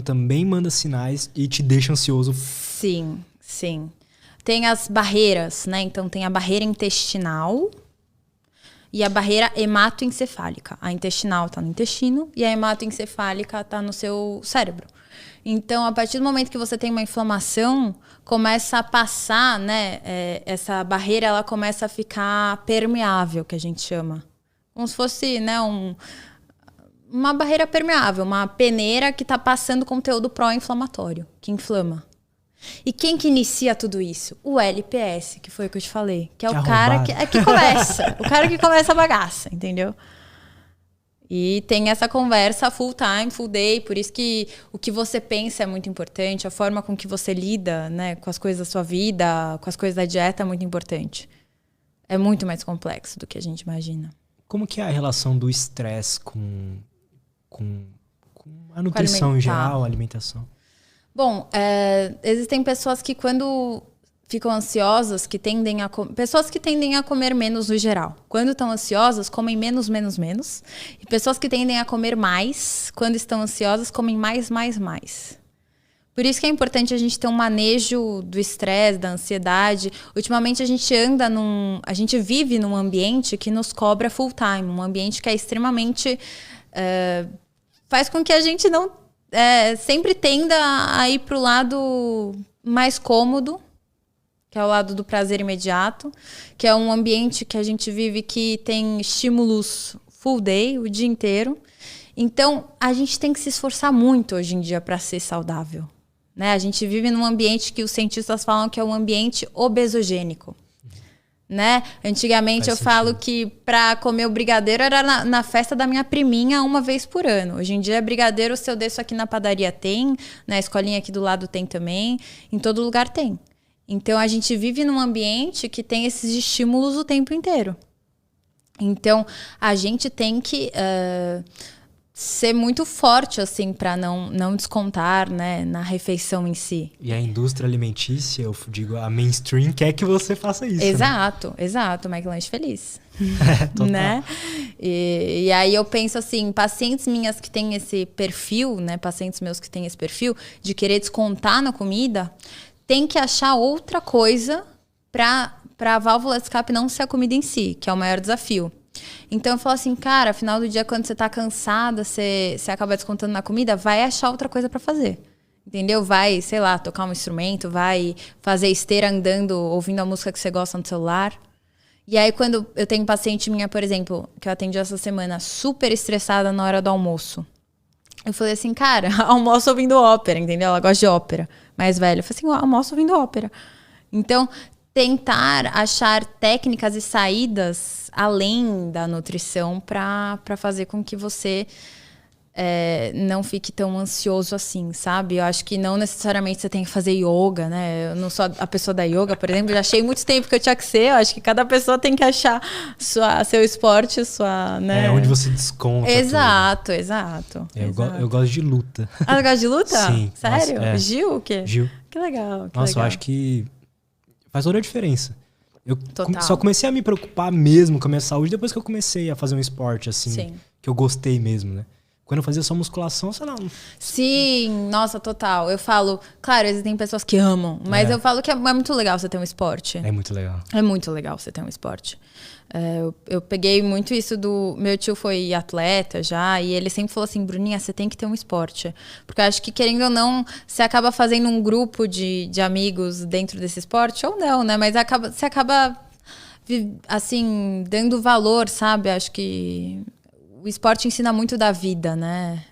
também manda sinais e te deixa ansioso. Sim, sim. Tem as barreiras, né? Então tem a barreira intestinal e a barreira hematoencefálica. A intestinal tá no intestino e a hematoencefálica tá no seu cérebro. Então, a partir do momento que você tem uma inflamação, começa a passar, né? Essa barreira, ela começa a ficar permeável, que a gente chama. Como se fosse, né, uma barreira permeável, uma peneira que está passando conteúdo pró-inflamatório, que inflama. E quem que inicia tudo isso? O LPS, que foi o que eu te falei. Que é o cara que começa. O cara que começa a bagaça, entendeu? E tem essa conversa full time, full day. Por isso que o que você pensa é muito importante. A forma com que você lida, né, com as coisas da sua vida, com as coisas da dieta é muito importante. É muito mais complexo do que a gente imagina. Como que é a relação do estresse com a nutrição em geral, a alimentação? Bom, existem pessoas que quando ficam ansiosas, pessoas que tendem a comer menos no geral. Quando estão ansiosas, comem menos. E pessoas que tendem a comer mais, quando estão ansiosas, comem mais. Por isso que é importante a gente ter um manejo do estresse, da ansiedade. Ultimamente a gente vive num ambiente que nos cobra full time, um ambiente que é extremamente faz com que a gente não sempre tenda a ir para o lado mais cômodo, que é o lado do prazer imediato, que é um ambiente que a gente vive que tem estímulos full day, o dia inteiro. Então, a gente tem que se esforçar muito hoje em dia para ser saudável. Né? A gente vive num ambiente que os cientistas falam que é um ambiente obesogênico. Né? Antigamente eu falo que para comer o brigadeiro era na festa da minha priminha uma vez por ano. Hoje em dia, brigadeiro, se eu desço aqui na padaria tem, na escolinha aqui do lado tem também, em todo lugar tem. Então, a gente vive num ambiente que tem esses estímulos o tempo inteiro. Então, a gente tem que ser muito forte, assim, para não descontar, né, na refeição em si. E a indústria alimentícia, eu digo, a mainstream quer que você faça isso. Exato, né? Exato. McLanche feliz. Total. Né? E aí eu penso assim, pacientes minhas que têm esse perfil, né, pacientes meus que têm esse perfil de querer descontar na comida, tem que achar outra coisa para a válvula de escape não ser a comida em si, que é o maior desafio. Então eu falo assim, cara, final do dia, quando você tá cansada, você acaba descontando na comida, vai achar outra coisa pra fazer. Entendeu? Vai, sei lá, tocar um instrumento, vai fazer esteira andando, ouvindo a música que você gosta no celular. E aí, quando eu tenho paciente minha, por exemplo, que eu atendi essa semana, super estressada na hora do almoço. Eu falei assim, cara, almoço ouvindo ópera, entendeu? Ela gosta de ópera. Mais velha. Eu falei assim, almoço ouvindo ópera. Então, tentar achar técnicas e saídas além da nutrição para fazer com que você não fique tão ansioso assim, sabe? Eu acho que não necessariamente você tem que fazer yoga, né? Eu não sou a pessoa da yoga, por exemplo. Já achei muito tempo que eu tinha que ser. Eu acho que cada pessoa tem que achar seu esporte, sua... Né? Onde você desconta. Exato, tudo. Exato. Eu gosto de luta. Ah, você gosta de luta? Sim. Sério? Nossa, Gil o quê? Gil. Que legal. Nossa, eu acho que faz toda a diferença. Eu Total. Só comecei a me preocupar mesmo com a minha saúde depois que eu comecei a fazer um esporte, assim, Sim. que eu gostei mesmo, né? Quando eu fazia só musculação, sei lá. Sim, nossa, total. Eu falo, claro, existem pessoas que amam, mas eu falo que é muito legal você ter um esporte. É muito legal. É muito legal você ter um esporte. Eu peguei muito isso do... Meu tio foi atleta já, e ele sempre falou assim, Bruninha, você tem que ter um esporte. Porque eu acho que, querendo ou não, você acaba fazendo um grupo de amigos dentro desse esporte, ou não, né? Mas você acaba, assim, dando valor, sabe? Acho que o esporte ensina muito da vida, né?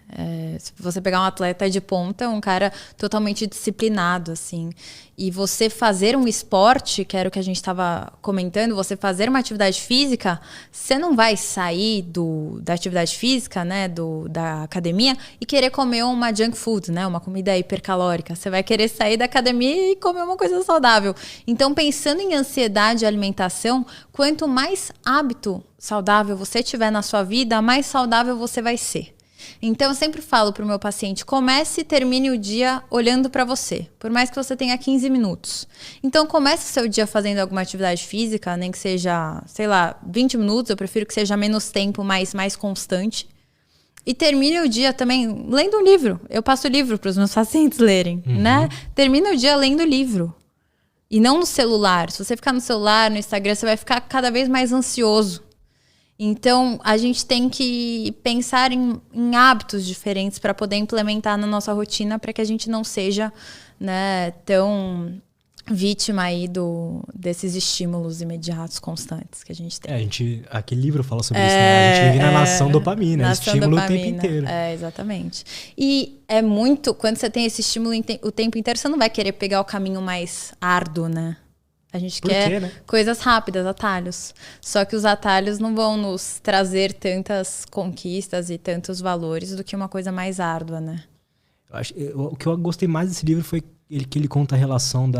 Se você pegar um atleta de ponta, um cara totalmente disciplinado, assim. E você fazer um esporte, que era o que a gente estava comentando, você fazer uma atividade física, você não vai sair da atividade física, né, da academia, e querer comer uma junk food, né, uma comida hipercalórica. Você vai querer sair da academia e comer uma coisa saudável. Então, pensando em ansiedade e alimentação, quanto mais hábito saudável você tiver na sua vida, mais saudável você vai ser. Então, eu sempre falo para o meu paciente, comece e termine o dia olhando para você, por mais que você tenha 15 minutos. Então, comece o seu dia fazendo alguma atividade física, nem que seja, sei lá, 20 minutos, eu prefiro que seja menos tempo, mas mais constante. E termine o dia também lendo um livro. Eu passo livro para os meus pacientes lerem, né? Termina o dia lendo livro. E não no celular. Se você ficar no celular, no Instagram, você vai ficar cada vez mais ansioso. Então, a gente tem que pensar em hábitos diferentes para poder implementar na nossa rotina para que a gente não seja, né, tão vítima aí desses estímulos imediatos constantes que a gente tem. Aquele livro fala sobre isso, né? A gente vive na nação dopamina, estímulo o tempo inteiro. Exatamente. E é muito, quando você tem esse estímulo o tempo inteiro, você não vai querer pegar o caminho mais árduo, né? A gente quer né? coisas rápidas, atalhos. Só que os atalhos não vão nos trazer tantas conquistas e tantos valores do que uma coisa mais árdua, né? O que eu gostei mais desse livro foi que ele conta a relação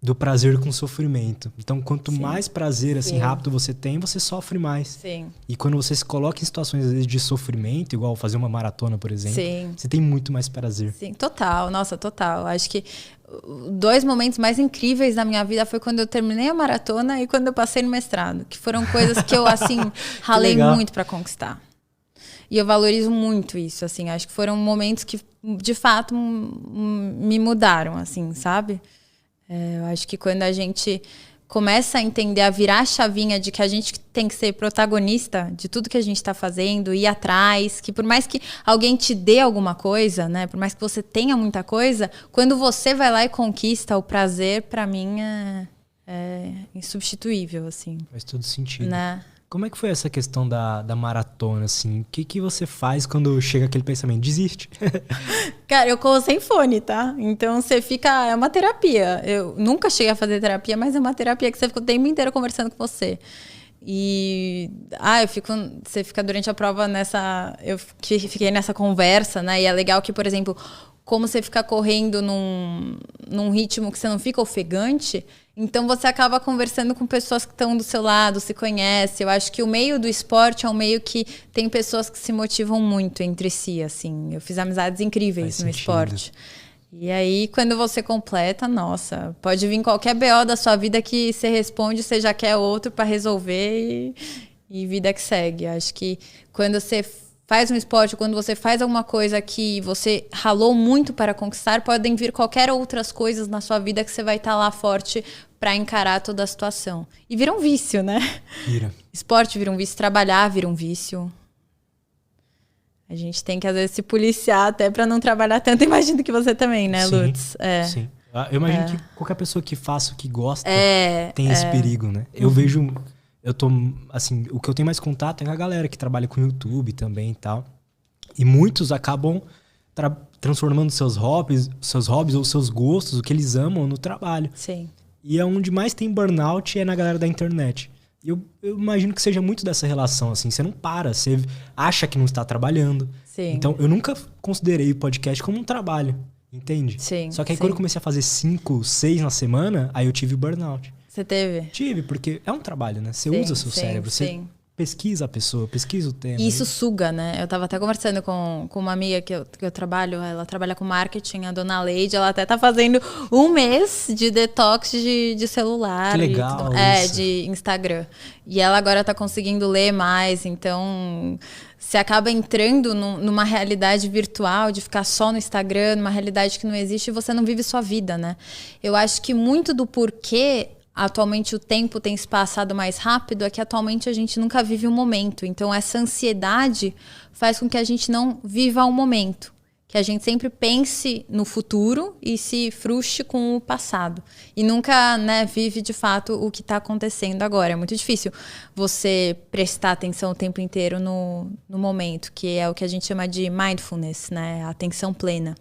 do prazer com o sofrimento. Então, quanto mais prazer assim, rápido você tem, você sofre mais. Sim. E quando você se coloca em situações, às vezes, de sofrimento, igual fazer uma maratona, por exemplo, você tem muito mais prazer. Sim, total. Nossa, total. Acho que 2 momentos mais incríveis da minha vida foi quando eu terminei a maratona e quando eu passei no mestrado. Que foram coisas que eu, assim, ralei muito para conquistar. E eu valorizo muito isso, assim. Acho que foram momentos que, de fato, me mudaram, assim, sabe? Eu acho que quando a gente começa a entender, a virar a chavinha de que a gente tem que ser protagonista de tudo que a gente está fazendo, ir atrás, que por mais que alguém te dê alguma coisa, né, por mais que você tenha muita coisa, quando você vai lá e conquista o prazer, para mim é insubstituível, assim. Faz todo sentido. Né? Como é que foi essa questão da maratona, assim? O que você faz quando chega aquele pensamento? Desiste? Cara, eu corro sem fone, tá? Então você fica... É uma terapia. Eu nunca cheguei a fazer terapia, mas é uma terapia que você fica o tempo inteiro conversando com você. E... Você fica durante a prova nessa... Eu fiquei nessa conversa, né? E é legal que, por exemplo, como você fica correndo num ritmo que você não fica ofegante... Então, você acaba conversando com pessoas que estão do seu lado, se conhece. Eu acho que o meio do esporte é um meio que tem pessoas que se motivam muito entre si, assim. Eu fiz amizades incríveis no esporte. E aí, quando você completa, nossa, pode vir qualquer BO da sua vida que você responde, você já quer outro para resolver e vida que segue. Acho que quando você faz um esporte, quando você faz alguma coisa que você ralou muito para conquistar, podem vir qualquer outras coisas na sua vida que você vai estar lá forte para encarar toda a situação. E vira um vício, né? Vira. Esporte vira um vício, trabalhar vira um vício. A gente tem que, às vezes, se policiar até para não trabalhar tanto. Imagino que você também, né, Lutz? Sim. Eu imagino que qualquer pessoa que faça o que gosta tem esse perigo, né? Eu vejo... assim, o que eu tenho mais contato é com a galera que trabalha com YouTube também e tal. E muitos acabam transformando seus hobbies ou seus gostos, o que eles amam, no trabalho. Sim. E é onde mais tem burnout é na galera da internet. E eu imagino que seja muito dessa relação, assim. Você não para, você acha que não está trabalhando. Sim. Então, eu nunca considerei o podcast como um trabalho, entende? Sim. Só que aí quando eu comecei a fazer 5, 6 na semana, aí eu tive burnout. Você teve? Tive, porque é um trabalho, né? Você usa o seu cérebro, você pesquisa a pessoa, pesquisa o tema. E isso suga, né? Eu tava até conversando com uma amiga que eu trabalho, ela trabalha com marketing, a dona Leide, ela até tá fazendo 1 mês de detox de celular. Que legal isso. De Instagram. E ela agora tá conseguindo ler mais, então... Você acaba entrando numa realidade virtual, de ficar só no Instagram, numa realidade que não existe, e você não vive sua vida, né? Eu acho que muito do porquê atualmente o tempo tem se passado mais rápido é que atualmente a gente nunca vive um momento. Então essa ansiedade faz com que a gente não viva o momento. Que a gente sempre pense no futuro e se frustre com o passado. E nunca, né, vive de fato o que está acontecendo agora. É muito difícil você prestar atenção o tempo inteiro no momento, que é o que a gente chama de mindfulness, né? A atenção plena.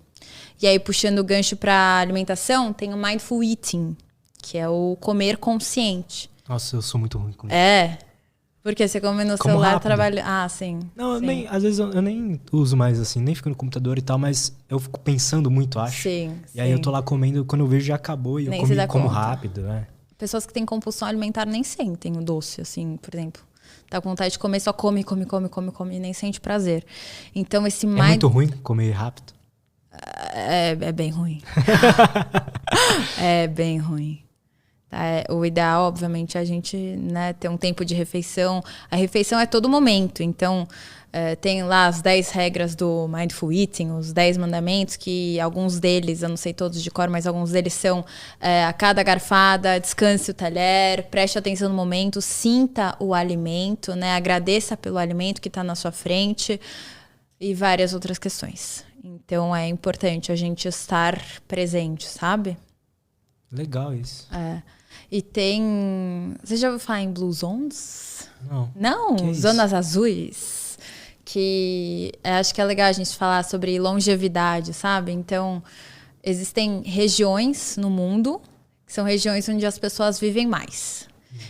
E aí, puxando o gancho para alimentação, tem o mindful eating, que é o comer consciente. Nossa, eu sou muito ruim com isso. Porque você come no celular, trabalha... sim. Não, sim. Às vezes eu nem uso mais, assim, nem fico no computador e tal, mas eu fico pensando muito, acho. Sim, E aí eu tô lá comendo, quando eu vejo já acabou e eu como rápido, né? Pessoas que têm compulsão alimentar nem sentem o doce, assim, por exemplo. Tá com vontade de comer, só come e nem sente prazer. Então esse É muito ruim comer rápido? É bem ruim. É bem ruim. O ideal, obviamente, é a gente, né, ter um tempo de refeição. A refeição é todo momento. Então, tem lá as 10 regras do Mindful Eating, os 10 mandamentos, que alguns deles, eu não sei todos de cor, mas alguns deles são a cada garfada, descanse o talher, preste atenção no momento, sinta o alimento, né, agradeça pelo alimento que está na sua frente e várias outras questões. Então, é importante a gente estar presente, sabe? Legal isso. E tem... Você já ouviu falar em Blue Zones? Não. Não? Zonas azuis. Que acho que é legal a gente falar sobre longevidade, sabe? Então, existem regiões no mundo que são regiões onde as pessoas vivem mais.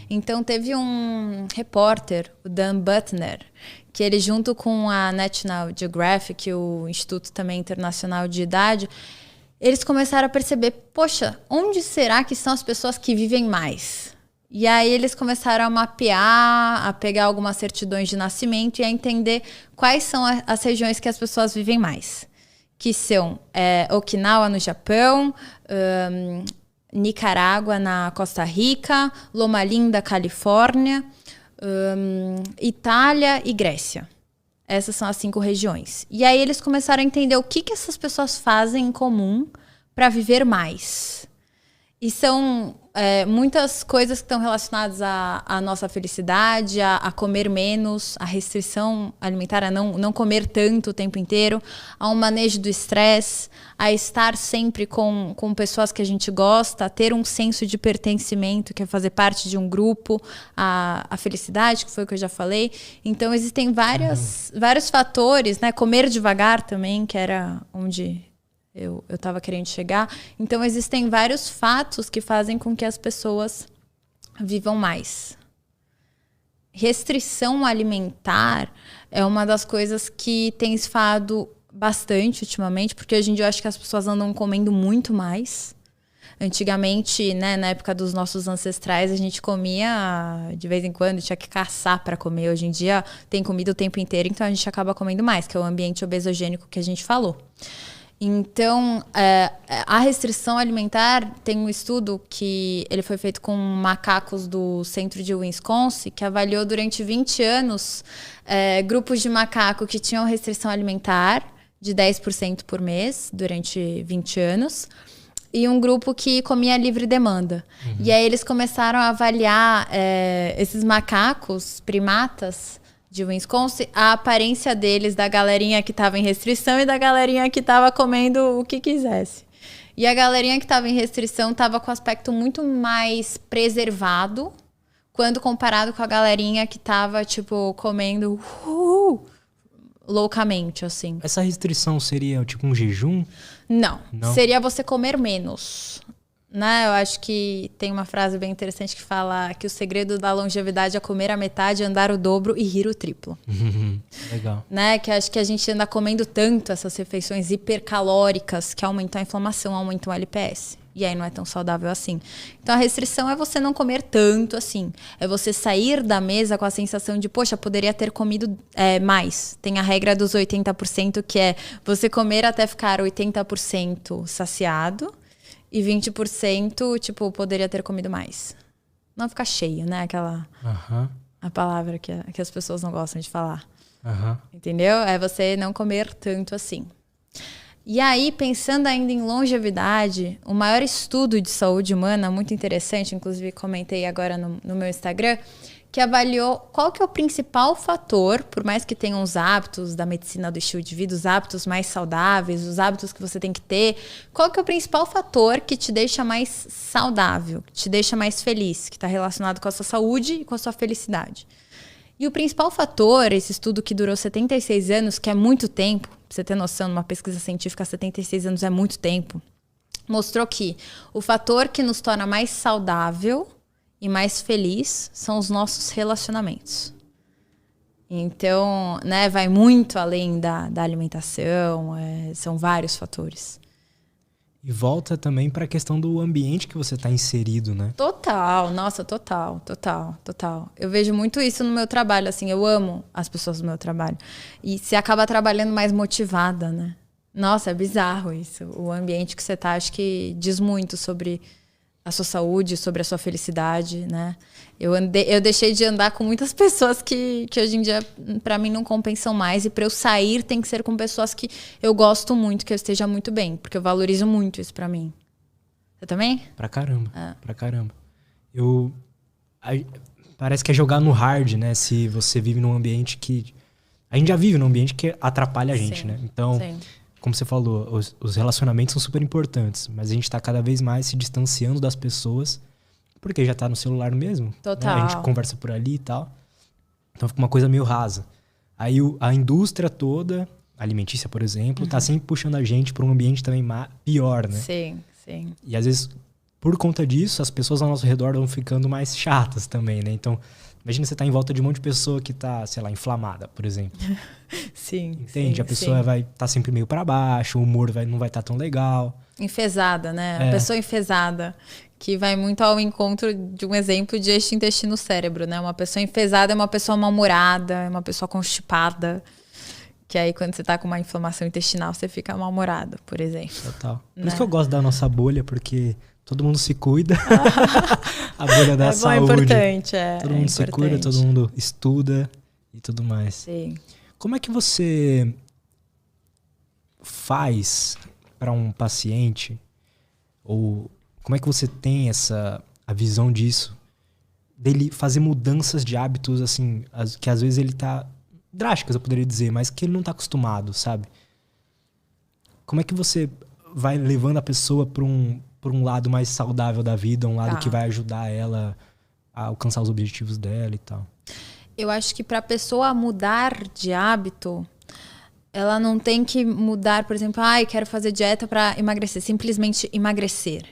Então, teve um repórter, o Dan Buettner, que ele, junto com a National Geographic, o Instituto também Internacional de Idade, eles começaram a perceber, poxa, onde será que estão as pessoas que vivem mais? E aí eles começaram a mapear, a pegar algumas certidões de nascimento e a entender quais são as regiões que as pessoas vivem mais. Que são Okinawa, no Japão, Nicarágua, na Costa Rica, Loma Linda, Califórnia, Itália e Grécia. Essas são as 5 regiões. E aí eles começaram a entender o que essas pessoas fazem em comum para viver mais. E são muitas coisas que estão relacionadas à nossa felicidade, a comer menos, a restrição alimentar, a não comer tanto o tempo inteiro, a um manejo do estresse, a estar sempre com pessoas que a gente gosta, a ter um senso de pertencimento, que é fazer parte de um grupo, a felicidade, que foi o que eu já falei. Então, existem vários fatores, né? Comer devagar também, que era onde eu estava querendo chegar. Então, existem vários fatos que fazem com que as pessoas vivam mais. Restrição alimentar é uma das coisas que tem se falado bastante ultimamente, porque hoje em dia eu acho que as pessoas andam comendo muito mais. Antigamente, né, na época dos nossos ancestrais, a gente comia de vez em quando, tinha que caçar para comer. Hoje em dia tem comida o tempo inteiro, então a gente acaba comendo mais, que é o ambiente obesogênico que a gente falou. Então, a restrição alimentar, tem um estudo que ele foi feito com macacos do centro de Wisconsin, que avaliou durante 20 anos grupos de macaco que tinham restrição alimentar de 10% por mês durante 20 anos e um grupo que comia livre demanda. E aí eles começaram a avaliar esses macacos, primatas, de Wisconsin, a aparência deles, da galerinha que estava em restrição e da galerinha que estava comendo o que quisesse. E a galerinha que estava em restrição estava com aspecto muito mais preservado quando comparado com a galerinha que estava, tipo, comendo loucamente, assim. Essa restrição seria, tipo, um jejum? Não. Seria você comer menos. Né? Eu acho que tem uma frase bem interessante que fala que o segredo da longevidade é comer a metade, andar o dobro e rir o triplo. Legal. Né? Que acho que a gente anda comendo tanto essas refeições hipercalóricas que aumentam a inflamação, aumentam o LPS. E aí não é tão saudável assim. Então a restrição é você não comer tanto assim. É você sair da mesa com a sensação de, poxa, poderia ter comido mais. Tem a regra dos 80%, que é você comer até ficar 80% saciado. E 20%, tipo, poderia ter comido mais. Não ficar cheio, né? Aquela... A palavra que as pessoas não gostam de falar. Entendeu? É você não comer tanto assim. E aí, pensando ainda em longevidade, o maior estudo de saúde humana, muito interessante, inclusive comentei agora no meu Instagram, que avaliou qual que é o principal fator, por mais que tenham os hábitos da medicina do estilo de vida, os hábitos mais saudáveis, os hábitos que você tem que ter, qual que é o principal fator que te deixa mais saudável, que te deixa mais feliz, que está relacionado com a sua saúde e com a sua felicidade. E o principal fator, esse estudo que durou 76 anos, que é muito tempo, pra você ter noção, numa pesquisa científica, 76 anos é muito tempo, mostrou que o fator que nos torna mais saudável e mais feliz são os nossos relacionamentos. Então, né, vai muito além da alimentação, são vários fatores. E volta também para a questão do ambiente que você está inserido, né? Total, nossa, total. Eu vejo muito isso no meu trabalho, assim, eu amo as pessoas do meu trabalho. E você acaba trabalhando mais motivada, né? Nossa, é bizarro isso. O ambiente que você tá, acho que diz muito sobre a sua saúde, sobre a sua felicidade, né? Eu deixei de andar com muitas pessoas que hoje em dia, pra mim, não compensam mais. E pra eu sair, tem que ser com pessoas que eu gosto muito, que eu esteja muito bem. Porque eu valorizo muito isso pra mim. Você também? Pra caramba, pra caramba. Parece que é jogar no hard, né? Se você vive num ambiente que... A gente já vive num ambiente que atrapalha a gente, né? Então, como você falou, os relacionamentos são super importantes. Mas a gente tá cada vez mais se distanciando das pessoas... Porque já tá no celular mesmo. Total. Né? A gente conversa por ali e tal. Então fica uma coisa meio rasa. Aí a indústria toda, alimentícia, por exemplo, tá sempre puxando a gente para um ambiente também pior, né? Sim, sim. E às vezes, por conta disso, as pessoas ao nosso redor vão ficando mais chatas também, né? Então, imagina você tá em volta de um monte de pessoa que tá, sei lá, inflamada, por exemplo. Sim. Entende? A pessoa vai estar sempre meio para baixo, o humor não vai estar tão legal. Enfesada, né? A pessoa enfesada, que vai muito ao encontro de um exemplo de eixo intestino-cérebro, né? Uma pessoa enfesada é uma pessoa mal-humorada, é uma pessoa constipada. Que aí, quando você tá com uma inflamação intestinal, você fica mal-humorado, por exemplo. Total. Por isso que eu gosto da nossa bolha, porque todo mundo se cuida. A bolha da saúde. É importante, todo mundo se cuida, todo mundo estuda e tudo mais. Sim. Como é que você faz para um paciente, ou como é que você tem a visão disso, dele fazer mudanças de hábitos, assim, que às vezes ele tá drásticas, eu poderia dizer, mas que ele não tá acostumado, sabe? Como é que você vai levando a pessoa para um lado mais saudável da vida, um lado que vai ajudar ela a alcançar os objetivos dela e tal? Eu acho que para a pessoa mudar de hábito, ela não tem que mudar, por exemplo, quero fazer dieta para emagrecer, simplesmente emagrecer.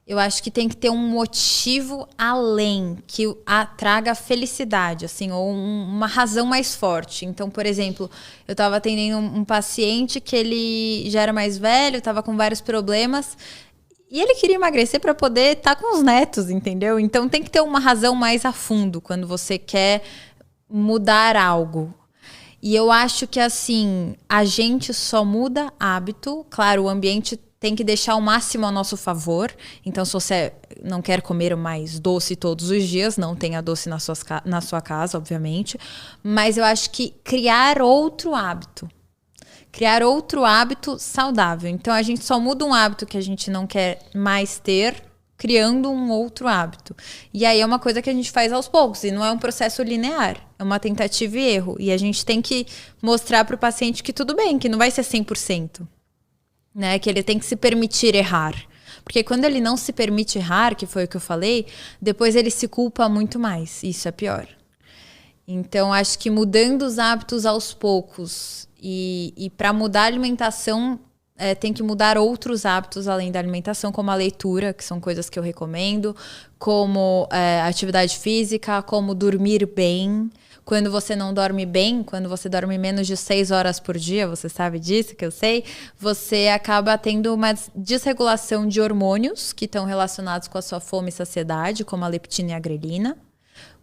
Eu acho que tem que ter um motivo além, que traga felicidade, assim, ou uma razão mais forte. Então, por exemplo, eu estava atendendo um paciente que ele já era mais velho, estava com vários problemas, e ele queria emagrecer para poder estar com os netos, entendeu? Então, tem que ter uma razão mais a fundo quando você quer mudar algo. E eu acho que, assim, a gente só muda hábito. Claro, o ambiente tem que deixar o máximo a nosso favor. Então, se você não quer comer mais doce todos os dias, não tenha doce na sua casa, obviamente. Mas eu acho que criar outro hábito saudável. Então, a gente só muda um hábito que a gente não quer mais ter, criando um outro hábito. E aí é uma coisa que a gente faz aos poucos, e não é um processo linear, é uma tentativa e erro. E a gente tem que mostrar para o paciente que tudo bem, que não vai ser 100%. Né? Que ele tem que se permitir errar. Porque quando ele não se permite errar, que foi o que eu falei, depois ele se culpa muito mais. Isso é pior. Então, acho que mudando os hábitos aos poucos, e para mudar a alimentação, tem que mudar outros hábitos além da alimentação, como a leitura, que são coisas que eu recomendo, como atividade física, como dormir bem. Quando você não dorme bem, quando você dorme menos de 6 horas por dia, você sabe disso, que eu sei, você acaba tendo uma desregulação de hormônios que estão relacionados com a sua fome e saciedade, como a leptina e a grelina.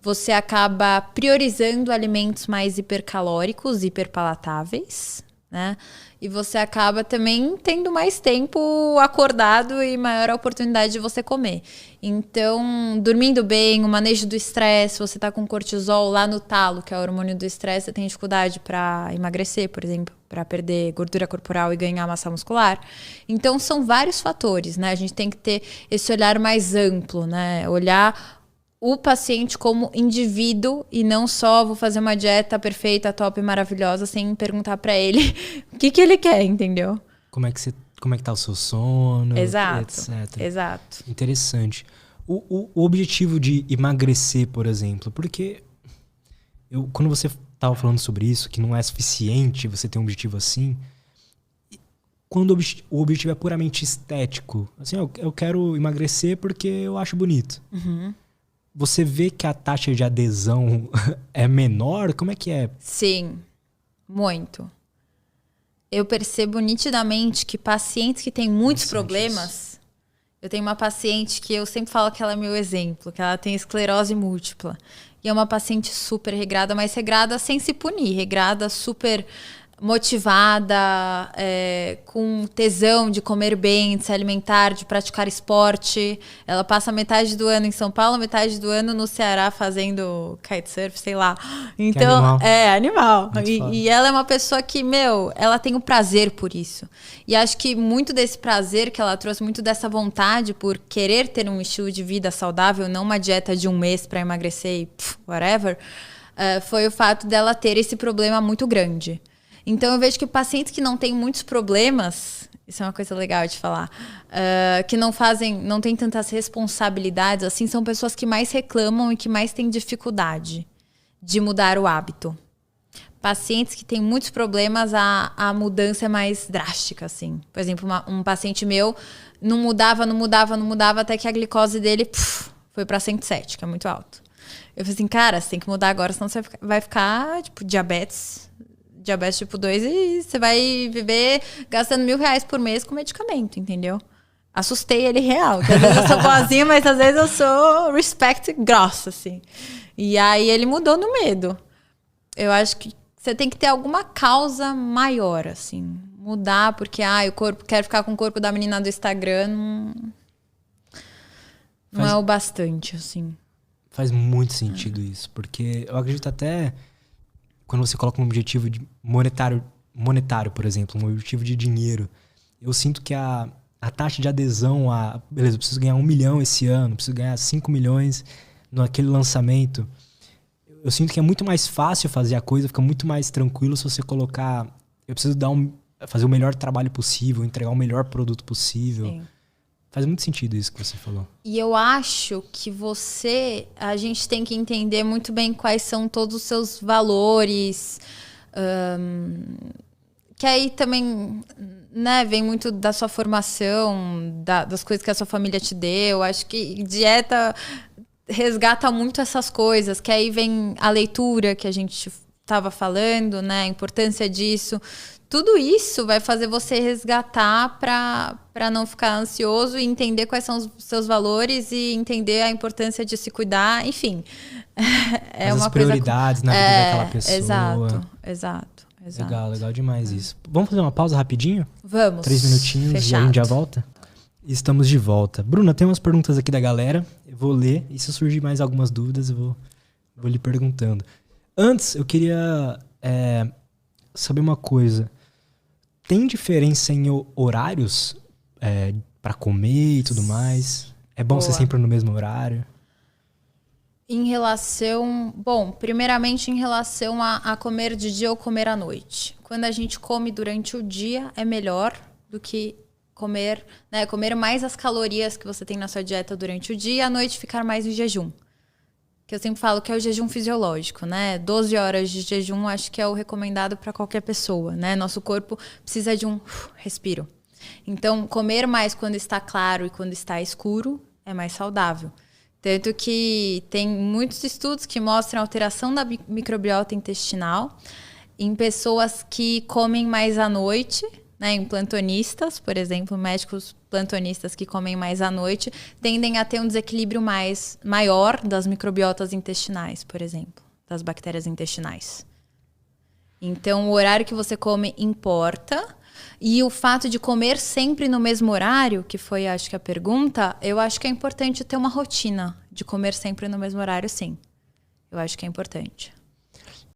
Você acaba priorizando alimentos mais hipercalóricos, hiperpalatáveis, né? E você acaba também tendo mais tempo acordado e maior oportunidade de você comer. Então, dormindo bem, o manejo do estresse, você tá com cortisol lá no talo, que é o hormônio do estresse, você tem dificuldade para emagrecer, por exemplo, para perder gordura corporal e ganhar massa muscular. Então, são vários fatores, né? A gente tem que ter esse olhar mais amplo, né? Olhar o paciente como indivíduo e não só vou fazer uma dieta perfeita, top, maravilhosa, sem perguntar pra ele o que ele quer, entendeu? Como é que tá o seu sono, exato, etc. Exato. Interessante. O objetivo de emagrecer, por exemplo, porque quando você estava falando sobre isso, que não é suficiente você ter um objetivo assim, quando o objetivo é puramente estético, assim, eu quero emagrecer porque eu acho bonito. Uhum. Você vê que a taxa de adesão é menor? Como é que é? Sim, muito. Eu percebo nitidamente que pacientes que têm muitos problemas... Eu tenho uma paciente que eu sempre falo que ela é meu exemplo, que ela tem esclerose múltipla. E é uma paciente super regrada, mas regrada sem se punir. Regrada super motivada, com tesão de comer bem, de se alimentar, de praticar esporte. Ela passa metade do ano em São Paulo, metade do ano no Ceará fazendo kitesurf, sei lá. Então, animal. E ela é uma pessoa que, ela tem o prazer por isso. E acho que muito desse prazer que ela trouxe, muito dessa vontade por querer ter um estilo de vida saudável, não uma dieta de 1 mês para emagrecer e whatever, foi o fato dela ter esse problema muito grande. Então, eu vejo que pacientes que não têm muitos problemas, isso é uma coisa legal de falar, que não têm tantas responsabilidades, assim, são pessoas que mais reclamam e que mais têm dificuldade de mudar o hábito. Pacientes que têm muitos problemas, a mudança é mais drástica, assim. Por exemplo, um paciente meu não mudava, até que a glicose dele foi para 107, que é muito alto. Eu falei assim, cara, você tem que mudar agora, senão você vai ficar, tipo, diabetes tipo 2 e você vai viver gastando R$1.000 por mês com medicamento, entendeu? Assustei ele real. Às vezes eu sou boazinha, mas às vezes eu sou respect grossa, assim. E aí ele mudou no medo. Eu acho que você tem que ter alguma causa maior, assim. Mudar porque, quero ficar com o corpo da menina do Instagram, não é o bastante, assim. Faz muito sentido isso, porque eu acredito até... Quando você coloca um objetivo monetário, por exemplo, um objetivo de dinheiro, eu sinto que a taxa de adesão beleza, eu preciso ganhar 1 milhão esse ano, preciso ganhar 5 milhões naquele lançamento. Eu sinto que é muito mais fácil fazer a coisa, fica muito mais tranquilo se você colocar... Eu preciso fazer o melhor trabalho possível, entregar o melhor produto possível. Sim. Faz muito sentido isso que você falou. E eu acho que a gente tem que entender muito bem quais são todos os seus valores. Que aí também, né, vem muito da sua formação, das coisas que a sua família te deu. Acho que dieta resgata muito essas coisas. Que aí vem a leitura que a gente estava falando, né, a importância disso. Tudo isso vai fazer você resgatar para não ficar ansioso e entender quais são os seus valores e entender a importância de se cuidar, enfim. As prioridades na vida daquela pessoa. Exato. Legal demais isso. Vamos fazer uma pausa rapidinho? Vamos. 3 minutinhos. Fechado. E a gente já volta? Estamos de volta. Bruna, tem umas perguntas aqui da galera. Eu vou ler e se surgir mais algumas dúvidas, eu vou lhe perguntando. Antes, eu queria saber uma coisa. Tem diferença em horários para comer e tudo mais? É bom ser sempre no mesmo horário? Primeiramente em relação a comer de dia ou comer à noite. Quando a gente come durante o dia, é melhor do que comer mais as calorias que você tem na sua dieta durante o dia e à noite ficar mais em jejum. Que eu sempre falo que é o jejum fisiológico, né? 12 horas de jejum acho que é o recomendado para qualquer pessoa, né? Nosso corpo precisa de um respiro. Então, comer mais quando está claro e quando está escuro é mais saudável. Tanto que tem muitos estudos que mostram alteração da microbiota intestinal em pessoas que comem mais à noite, né? Em plantonistas, por exemplo, médicos plantonistas que comem mais à noite tendem a ter um desequilíbrio maior das microbiotas intestinais, por exemplo, das bactérias intestinais. Então, o horário que você come importa. E o fato de comer sempre no mesmo horário, que foi, acho que a pergunta, eu acho que é importante ter uma rotina de comer sempre no mesmo horário, sim. Eu acho que é importante.